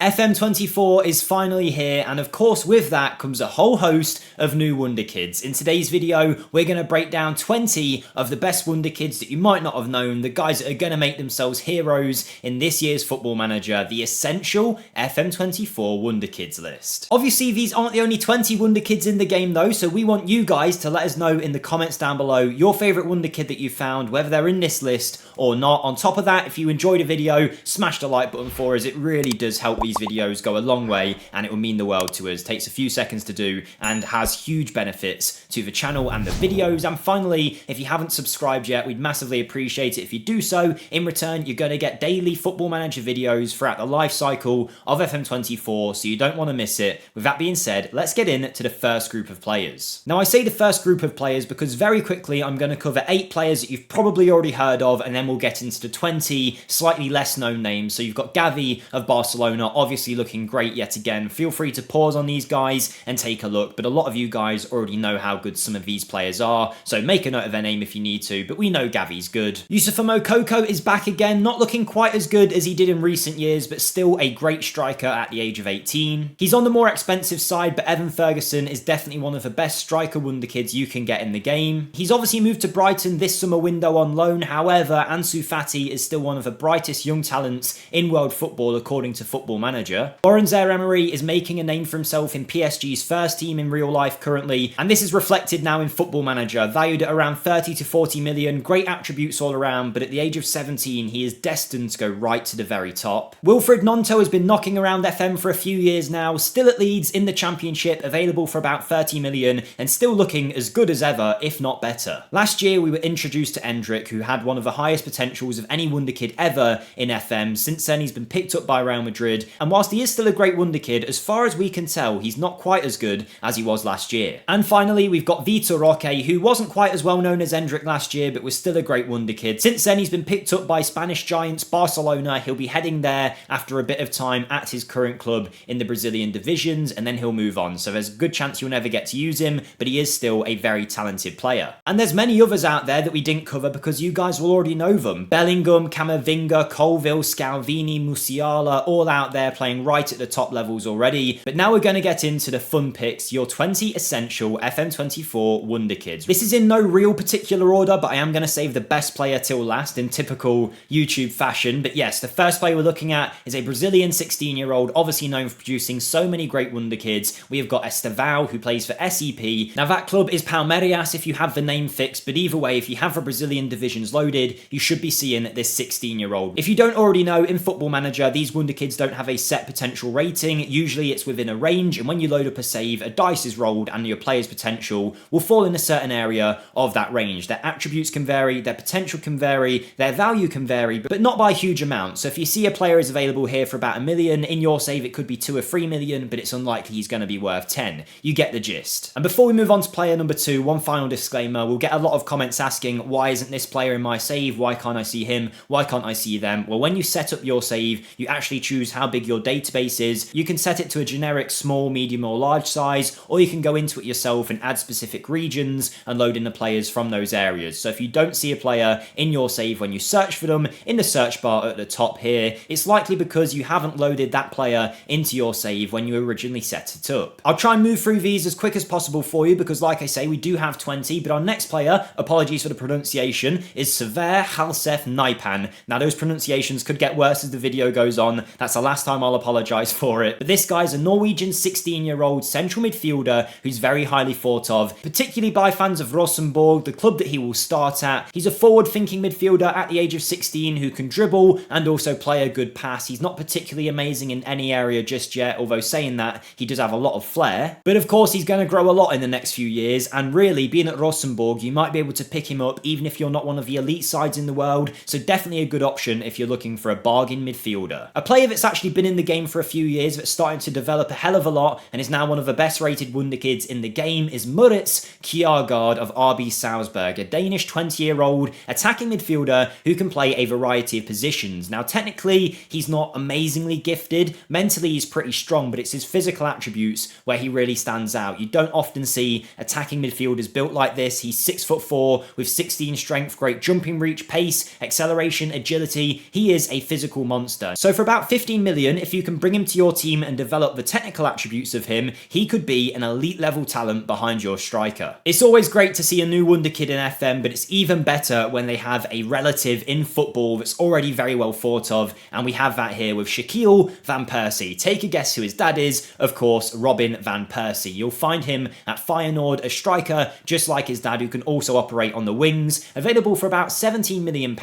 FM24 is finally here, and of course with that comes a whole host of new Wonderkids. In today's video, we're going to break down 20 of the best Wonderkids that you might not have known, the guys that are going to make themselves heroes in this year's Football Manager, the Essential FM24 Wonderkids list. Obviously, these aren't the only 20 Wonderkids in the game though, so we want you guys to let us know in the comments down below your favourite Wonderkid that you found, whether they're in this list or not. On top of that, if you enjoyed a video, smash the like button for us. It really does help these videos go a long way, and it will mean the world to us. It takes a few seconds to do and has huge benefits to the channel and the videos. And finally, if you haven't subscribed yet, we'd massively appreciate it if you do so. In return, you're going to get daily Football Manager videos throughout the life cycle of FM24, so you don't want to miss it. With that being said, let's get into the first group of players. Now, I say the first group of players because very quickly I'm going to cover 8 players that you've probably already heard of, and then we'll get into the 20 slightly less known names. So you've got Gavi of Barcelona, obviously looking great yet again. Feel free to pause on these guys and take a look, but a lot of you guys already know how good some of these players are, so make a note of their name if you need to, but we know Gavi's good. Youssoufa Moukoko is back again, not looking quite as good as he did in recent years, but still a great striker at the age of 18. He's on the more expensive side, but Evan Ferguson is definitely one of the best striker Wonderkids you can get in the game. He's obviously moved to Brighton this summer window on loan, however, Ansu Fati is still one of the brightest young talents in world football according to Football Manager. Laurent Zaire-Emery is making a name for himself in PSG's first team in real life currently, and this is reflected now in Football Manager, valued at around 30 to 40 million, great attributes all around, but at the age of 17 he is destined to go right to the very top. Wilfred Gnonto has been knocking around FM for a few years now, still at Leeds in the Championship, available for about 30 million, and still looking as good as ever, if not better. Last year we were introduced to Endrick, who had one of the highest potentials of any Wonderkid ever in FM. Since then he's been picked up by Real Madrid, and whilst he is still a great Wonderkid, as far as we can tell, he's not quite as good as he was last year. And finally, we've got Vitor Roque, who wasn't quite as well known as Endrick last year, but was still a great Wonderkid. Since then, he's been picked up by Spanish giants Barcelona. He'll be heading there after a bit of time at his current club in the Brazilian divisions, and then he'll move on. So there's a good chance you'll never get to use him, but he is still a very talented player. And there's many others out there that we didn't cover because you guys will already know them. Bellingham, Camavinga, Colville, Scalvini, Musiala, all out there playing right at the top levels already. But now we're going to get into the fun picks, your 20 essential FM24 Wonderkids. This is in no real particular order, but I am going to save the best player till last in typical YouTube fashion. But yes, the first player we're looking at is a Brazilian 16-year-old, obviously known for producing so many great Wonderkids. We have got Estevão, who plays for SEP. Now that club is Palmeiras if you have the name fixed, but either way, if you have the Brazilian divisions loaded, you should be seeing this 16-year-old. If you don't already know, in Football Manager, these Wonderkids don't have a set potential rating. Usually it's within a range, and when you load up a save, a dice is rolled and your player's potential will fall in a certain area of that range. Their attributes can vary, their potential can vary, their value can vary, but not by huge amounts. So if you see a player is available here for about 1 million, in your save it could be 2 or 3 million, but it's unlikely he's going to be worth 10. You get the gist. And before we move on to player number 2, one final disclaimer. We'll get a lot of comments asking, why isn't this player in my save? Why can't I see him? Why can't I see them? Well, when you set up your save, you actually choose how big your database is. You can set it to a generic small, medium or large size, or you can go into it yourself and add specific regions and load in the players from those areas. So if you don't see a player in your save when you search for them in the search bar at the top here, it's likely because you haven't loaded that player into your save when you originally set it up. I'll try and move through these as quick as possible for you because like I say, we do have 20, but our next player, apologies for the pronunciation, is Sever Halsef Naipan. Now those pronunciations could get worse as the video goes on. That's the last time I'll apologise for it. But this guy's a Norwegian 16-year-old central midfielder who's very highly thought of, particularly by fans of Rosenborg, the club that he will start at. He's a forward-thinking midfielder at the age of 16 who can dribble and also play a good pass. He's not particularly amazing in any area just yet, although saying that, he does have a lot of flair. But of course, he's going to grow a lot in the next few years, and really, being at Rosenborg, you might be able to pick him up even if you're not one of the elite sides in the world, so definitely a good option if you're looking for a bargain midfielder. A player that's actually been in the game for a few years, that's starting to develop a hell of a lot, and is now one of the best rated Wonderkids in the game, is Moritz Kjærgaard of RB Salzburg, a Danish 20-year-old attacking midfielder who can play a variety of positions. Now technically, he's not amazingly gifted, mentally he's pretty strong, but it's his physical attributes where he really stands out. You don't often see attacking midfielders built like this. He's 6'4" with 16 strength, great jumping reach, pace, acceleration, agility. He is a physical monster. So for about 15 million, million, if you can bring him to your team and develop the technical attributes of him, he could be an elite level talent behind your striker. It's always great to see a new wonder kid in FM, but it's even better when they have a relative in football that's already very well thought of, and we have that here with Shaquille Van Persie. Take a guess who his dad is. Of course, Robin Van Persie. You'll find him at Feyenoord, a striker just like his dad who can also operate on the wings, available for about £17 million.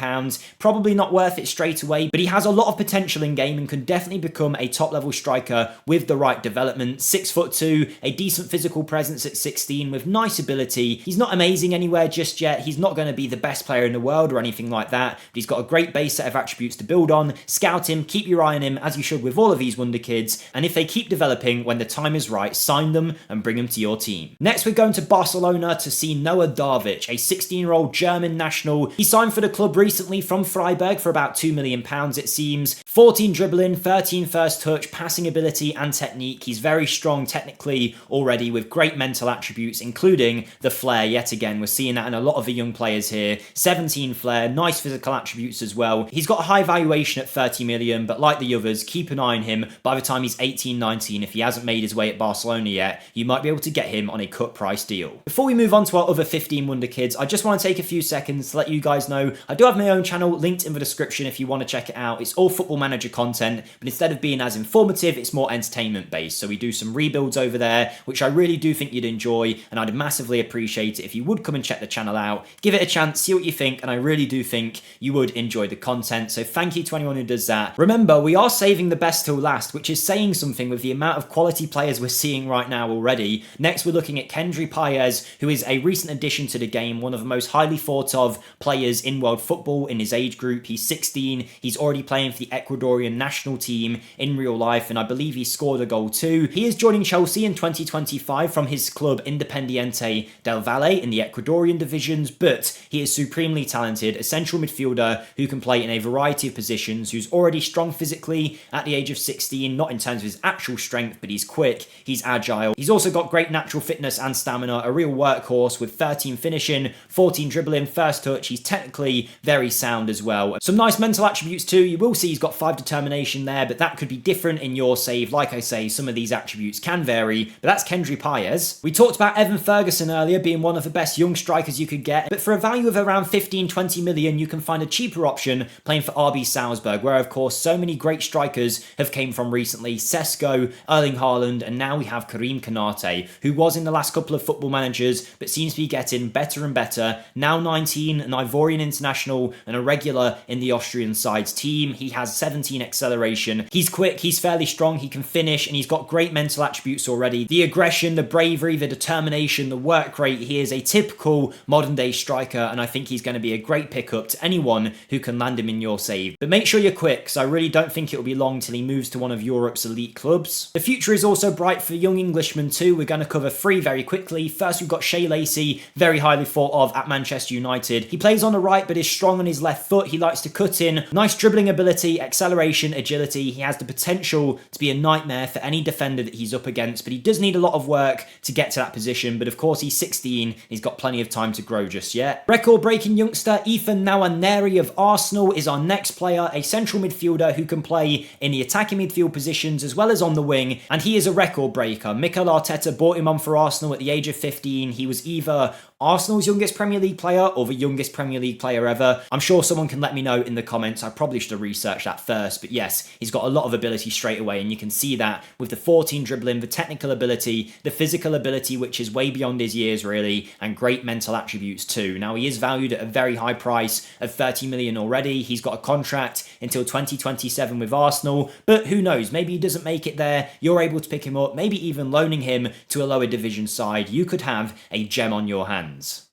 Probably not worth it straight away, but he has a lot of potential in game and can definitely become a top level striker with the right development. 6'2", a decent physical presence at 16 with nice ability. He's not amazing anywhere just yet. He's not going to be the best player in the world or anything like that, but he's got a great base set of attributes to build on. Scout him, keep your eye on him as you should with all of these wonder kids, and if they keep developing, when the time is right, sign them and bring them to your team. Next we're going to Barcelona to see Noah Darvic, a 16-year-old German national. He signed for the club recently from Freiburg for about £2 million it seems. 14 dribbling, 13 first touch, passing ability and technique. He's very strong technically already with great mental attributes, including the flair. Yet again, we're seeing that in a lot of the young players here. 17 flair, nice physical attributes as well. He's got a high valuation at 30 million, but like the others, keep an eye on him. By the time he's 18, 19, if he hasn't made his way at Barcelona yet, you might be able to get him on a cut price deal. Before we move on to our other 15 wonder kids, I just want to take a few seconds to let you guys know I do have my own channel linked in the description if you want to check it out. It's all Football Manager content, but instead of being as informative, it's more entertainment based. So we do some rebuilds over there, which I really do think you'd enjoy, and I'd massively appreciate it if you would come and check the channel out, give it a chance, see what you think, and I really do think you would enjoy the content. So thank you to anyone who does that. Remember, we are saving the best till last, which is saying something with the amount of quality players we're seeing right now already. Next, we're looking at Kendry Perez, who is a recent addition to the game, one of the most highly thought of players in world football in his age group. He's 16, he's already playing for the Ecuadorian national team in real life, and I believe he scored a goal too. He is joining Chelsea in 2025 from his club Independiente del Valle in the Ecuadorian divisions, but he is supremely talented, a central midfielder who can play in a variety of positions, who's already strong physically at the age of 16, not in terms of his actual strength, but he's quick, he's agile. He's also got great natural fitness and stamina, a real workhorse with 13 finishing, 14 dribbling, first touch. He's technically very sound as well. Some nice mental attributes too. You will see he's got 5 determination there, but that could be different in your save. Like I say, some of these attributes can vary, but that's Kendry Perez. We talked about Evan Ferguson earlier being one of the best young strikers you could get, but for a value of around 15-20 million, you can find a cheaper option playing for RB Salzburg, where of course so many great strikers have came from recently. Sesko, Erling Haaland, and now we have Kareem Canate, who was in the last couple of football managers, but seems to be getting better and better. Now 19, an Ivorian international and a regular in the Austrian side's team. He has 17 acceleration. He's quick, he's fairly strong, he can finish, and he's got great mental attributes already. The aggression, the bravery, the determination, the work rate. He is a typical modern day striker, and I think he's going to be a great pickup to anyone who can land him in your save. But make sure you're quick, because I really don't think it will be long till he moves to one of Europe's elite clubs. The future is also bright for young Englishmen too. We're going to cover 3 very quickly. First, we've got Shea Lacey, very highly thought of at Manchester United. He plays on the right, but is strong on his left foot. He likes to cut in. Nice dribbling ability, acceleration, agility. He has the potential to be a nightmare for any defender that he's up against, but he does need a lot of work to get to that position. But of course, he's 16. He's got plenty of time to grow just yet. Record-breaking youngster Ethan Nwaneri of Arsenal is our next player, a central midfielder who can play in the attacking midfield positions as well as on the wing, and he is a record breaker. Mikel Arteta brought him on for Arsenal at the age of 15. He was either Arsenal's youngest Premier League player or the youngest Premier League player ever. I'm sure someone can let me know in the comments. I probably should have researched that first, but yes, he's got a lot of ability straight away, and you can see that with the 14 dribbling, the technical ability, the physical ability, which is way beyond his years really, and great mental attributes too. Now, he is valued at a very high price of 30 million already. He's got a contract until 2027 with Arsenal, but who knows, maybe he doesn't make it there. You're able to pick him up, maybe even loaning him to a lower division side. You could have a gem on your hands.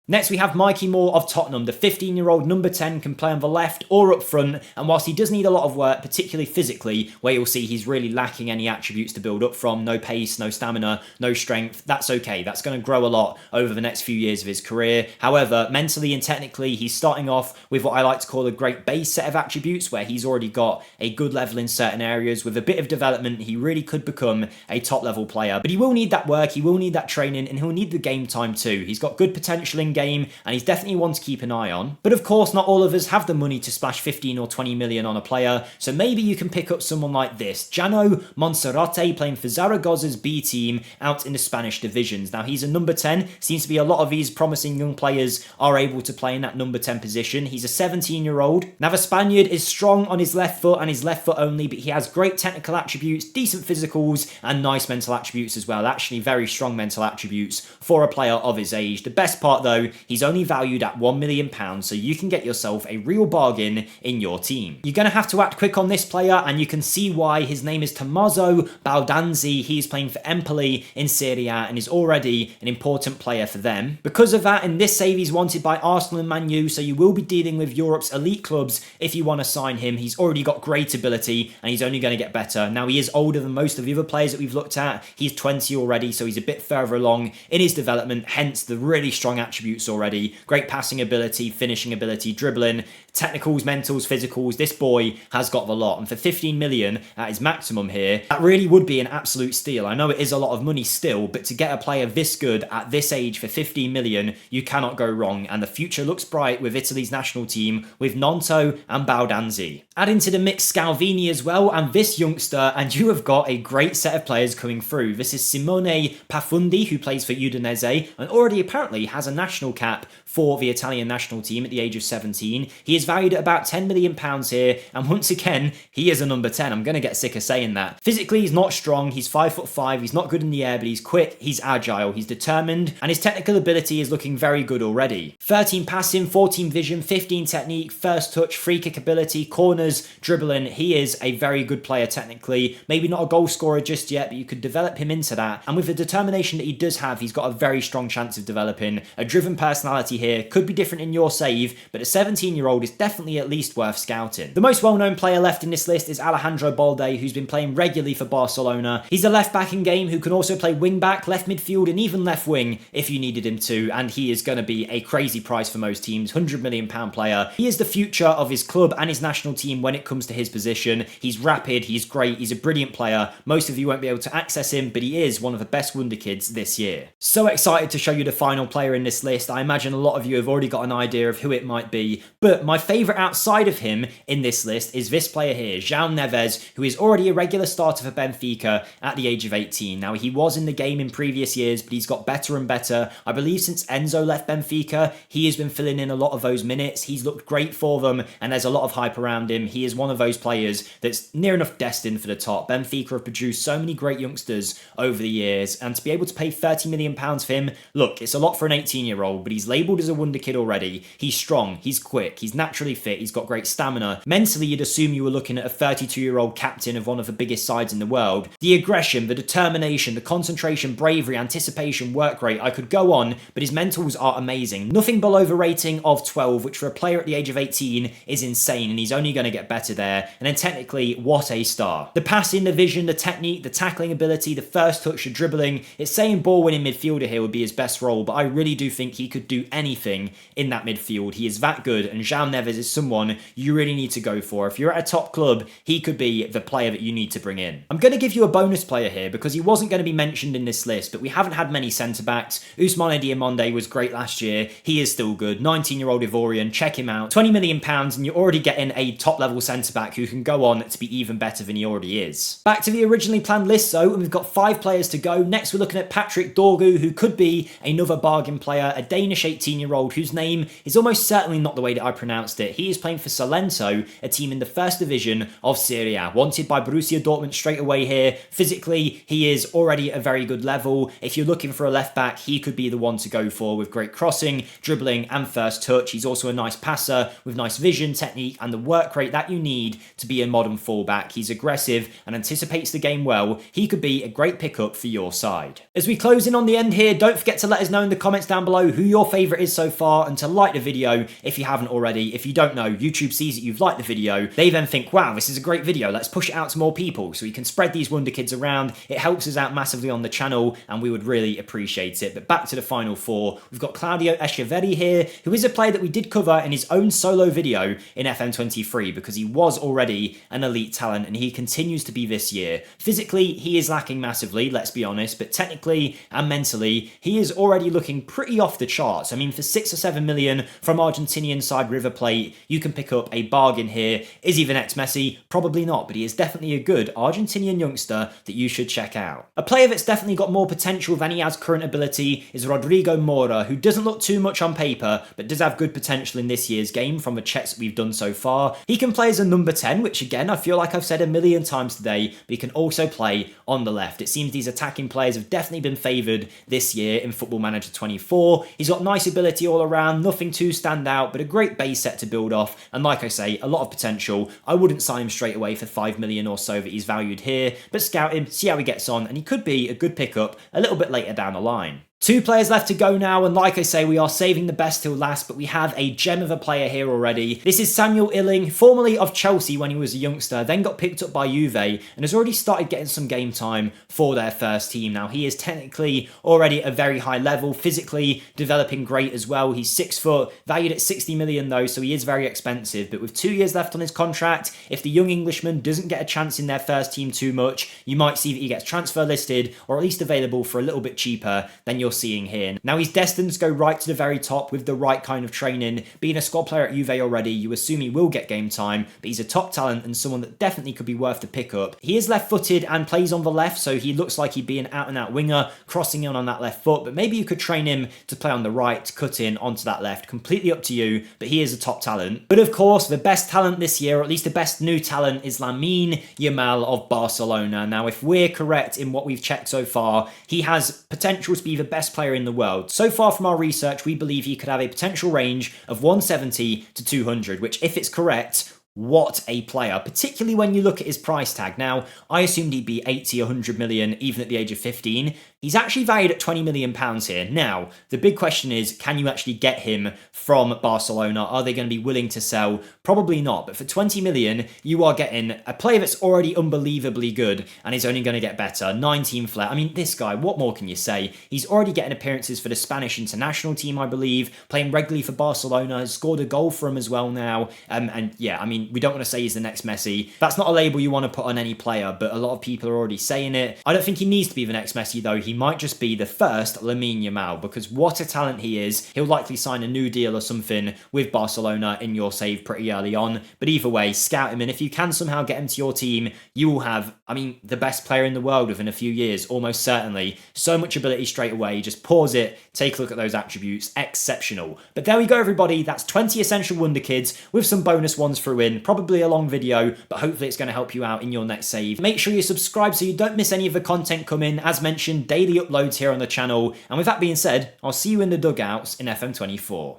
Next, we have Mikey Moore of Tottenham. The 15-year-old number 10 can play on the left or up front, and whilst he does need a lot of work, particularly physically, where you'll see he's really lacking any attributes to build up from, no pace, no stamina, no strength, that's okay. That's going to grow a lot over the next few years of his career. However, mentally and technically, he's starting off with what I like to call a great base set of attributes, where he's already got a good level in certain areas. With a bit of development, he really could become a top-level player. But he will need that work, he will need that training, and he'll need the game time too. He's got good potential in game, and he's definitely one to keep an eye on. But of course, not all of us have the money to splash 15 or 20 million on a player, so maybe you can pick up someone like this, Jano Monserate, playing for Zaragoza's B team out in the Spanish divisions. Now, he's a number 10. Seems to be a lot of these promising young players are able to play in that number 10 position. He's a 17-year-old. Now, the Spaniard is strong on his left foot and his left foot only, but he has great technical attributes, decent physicals, and nice mental attributes as well. Actually, very strong mental attributes for a player of his age. The best part, though, he's only valued at £1 million, so you can get yourself a real bargain in your team. You're going to have to act quick on this player, and you can see why. His name is Tommaso Baldanzi. He's playing for Empoli in Serie A and is already an important player for them. Because of that, in this save, he's wanted by Arsenal and Man U, so you will be dealing with Europe's elite clubs if you want to sign him. He's already got great ability, and he's only going to get better. Now, he is older than most of the other players that we've looked at. He's 20 already, so he's a bit further along in his development, hence the really strong attributes already. Great passing ability, finishing ability, dribbling, technicals, mentals, physicals. This boy has got the lot, and for 15 million at his maximum here, that really would be an absolute steal. I know it is a lot of money still, but to get a player this good at this age for 15 million, you cannot go wrong, and the future looks bright with Italy's national team with Nonto and Baldanzi. Add into the mix Scalvini as well, and this youngster, and you have got a great set of players coming through. This is Simone Pafundi, who plays for Udinese and already apparently has a national cap for the Italian national team at the age of 17. He is valued at about £10 million here, and once again, he is a number 10. I'm going to get sick of saying that. Physically, he's not strong. He's 5'5". He's not good in the air, but he's quick, he's agile, he's determined, and his technical ability is looking very good already. 13 passing, 14 vision, 15 technique, first touch, free kick ability, corners, dribbling. He is a very good player technically. Maybe not a goal scorer just yet, but you could develop him into that. And with the determination that he does have, he's got a very strong chance of developing a driven personality here. Could be different in your save, but a 17-year-old is definitely at least worth scouting. The most well-known player left in this list is Alejandro Balin, who's been playing regularly for Barcelona. He's a left-back in game who can also play wing-back, left midfield, and even left wing if you needed him to, and he is going to be a crazy price for most teams, £100 million player. He is the future of his club and his national team when it comes to his position. He's rapid, he's great, he's a brilliant player. Most of you won't be able to access him, but he is one of the best Wonderkids this year. So excited to show you the final player in this list. I imagine a lot of you have already got an idea of who it might be, but my favourite outside of him in this list is this player here, João Neves, who is already a regular starter for Benfica at the age of 18. Now, he was in the game in previous years, but he's got better and better. I believe since Enzo left Benfica, he has been filling in a lot of those minutes. He's looked great for them, and there's a lot of hype around him. He is one of those players that's near enough destined for the top. Benfica have produced so many great youngsters over the years, and to be able to pay £30 million for him, look, it's a lot for an 18-year-old, but he's labelled as a wonder kid already. He's strong, he's quick, he's naturally fit, he's got great stamina. Mentally, you'd assume you were looking at a 32-year-old captain of one of the biggest sides in the world. The aggression, the determination, the concentration, bravery, anticipation, work rate, I could go on, but his mentals are amazing. Nothing below the rating of 12, which for a player at the age of 18 is insane, and he's only going to get better there. And then technically, what a star. The passing, the vision, the technique, the tackling ability, the first touch, the dribbling. It's saying ball-winning midfielder here would be his best role, but I really do think he could do anything in that midfield. He is that good, and João Neves is someone you really need to go for. If you're at a top club, he could be the player that you need to bring in. I'm going to give you a bonus player here because he wasn't going to be mentioned in this list, but we haven't had many centre-backs. Usman Adamande was great last year. He is still good. 19-year-old Ivorian. Check him out. £20 million, and you're already getting a top-level centre-back who can go on to be even better than he already is. Back to the originally planned list, though, and we've got 5 players to go. Next, we're looking at Patrick Dorgu, who could be another bargain player, a Danish 18-year-old whose name is almost certainly not the way that I pronounced it. He is playing for Salento, a team in the first division of Serie A. Wanted by Borussia Dortmund straight away here. Physically, he is already at a very good level. If you're looking for a left-back, he could be the one to go for with great crossing, dribbling, and first touch. He's also a nice passer with nice vision, technique, and the work rate that you need to be a modern fullback. He's aggressive and anticipates the game well. He could be a great pickup for your side. As we close in on the end here, don't forget to let us know in the comments down below who your favourite is so far, and to like the video if you haven't already. If you don't know, YouTube sees that you've liked the video. They then think, wow, this is a great video. Let's push it out to more people so we can spread these Wonderkids around. It helps us out massively on the channel, and we would really appreciate it. But back to the final 4. We've got Claudio Echeverri here, who is a player that we did cover in his own solo video in FM23 because he was already an elite talent, and he continues to be this year. Physically, he is lacking massively, let's be honest, but technically and mentally, he is already looking pretty off the the charts. I mean, for 6 or 7 million from Argentinian side River Plate, you can pick up a bargain here. Is he the next Messi? Probably not, but he is definitely a good Argentinian youngster that you should check out. A player that's definitely got more potential than he has current ability is Rodrigo Mora, who doesn't look too much on paper, but does have good potential in this year's game from the checks that we've done so far. He can play as a number 10, which again, I feel like I've said a million times today, but he can also play on the left. It seems these attacking players have definitely been favoured this year in Football Manager 24. He's got nice ability all around, nothing too stand out, but a great base set to build off, and like I say, a lot of potential. I wouldn't sign him straight away for 5 million or so that he's valued here, but scout him, see how he gets on, and he could be a good pickup a little bit later down the line. 2 players left to go now, and like I say, we are saving the best till last, but we have a gem of a player here already. This is Samuel ILING, formerly of Chelsea when he was a youngster, then got picked up by Juve, and has already started getting some game time for their first team. Now, he is technically already at a very high level, physically developing great as well. He's 6 foot, valued at 60 million though, so he is very expensive, but with 2 years left on his contract, if the young Englishman doesn't get a chance in their first team too much, you might see that he gets transfer listed, or at least available for a little bit cheaper than you're seeing here. Now, he's destined to go right to the very top with the right kind of training. Being a squad player at Juve already, you assume he will get game time, but he's a top talent and someone that definitely could be worth the pickup. He is left-footed and plays on the left, so he looks like he'd be an out-and-out winger, crossing in on that left foot, but maybe you could train him to play on the right, cut in onto that left, completely up to you, but he is a top talent. But of course, the best talent this year, or at least the best new talent, is LAMIN YAMAL of Barcelona. Now, if we're correct in what we've checked so far, he has potential to be the best player in the world. So far from our research, we believe he could have a potential range of 170 to 200, which, if it's correct, what a player, particularly when you look at his price tag. Now, I assumed he'd be 80, 100 million, even at the age of 15. He's actually valued at £20 million here. Now, the big question is, can you actually get him from Barcelona? Are they going to be willing to sell? Probably not, but for 20 million, you are getting a player that's already unbelievably good and is only going to get better. 19 flair. I mean, this guy, what more can you say? He's already getting appearances for the Spanish international team, I believe, playing regularly for Barcelona, has scored a goal for him as well now. And yeah, I mean, we don't want to say he's the next Messi. That's not a label you want to put on any player, but a lot of people are already saying it. I don't think he needs to be the next Messi, though. He might just be the first LAMIN YAMAL, because what a talent he is. He'll likely sign a new deal or something with Barcelona in your save pretty early on, but either way, scout him, and if you can somehow get him to your team, you will have, I mean, the best player in the world within a few years, almost certainly. So much ability straight away. Just pause it, take a look at those attributes. Exceptional. But there we go, everybody. That's 20 Essential Wonderkids with some bonus ones through in. Probably a long video, but hopefully it's going to help you out in your next save. Make sure you subscribe so you don't miss any of the content coming. As mentioned, daily uploads here on the channel. And with that being said, I'll see you in the dugouts in FM24.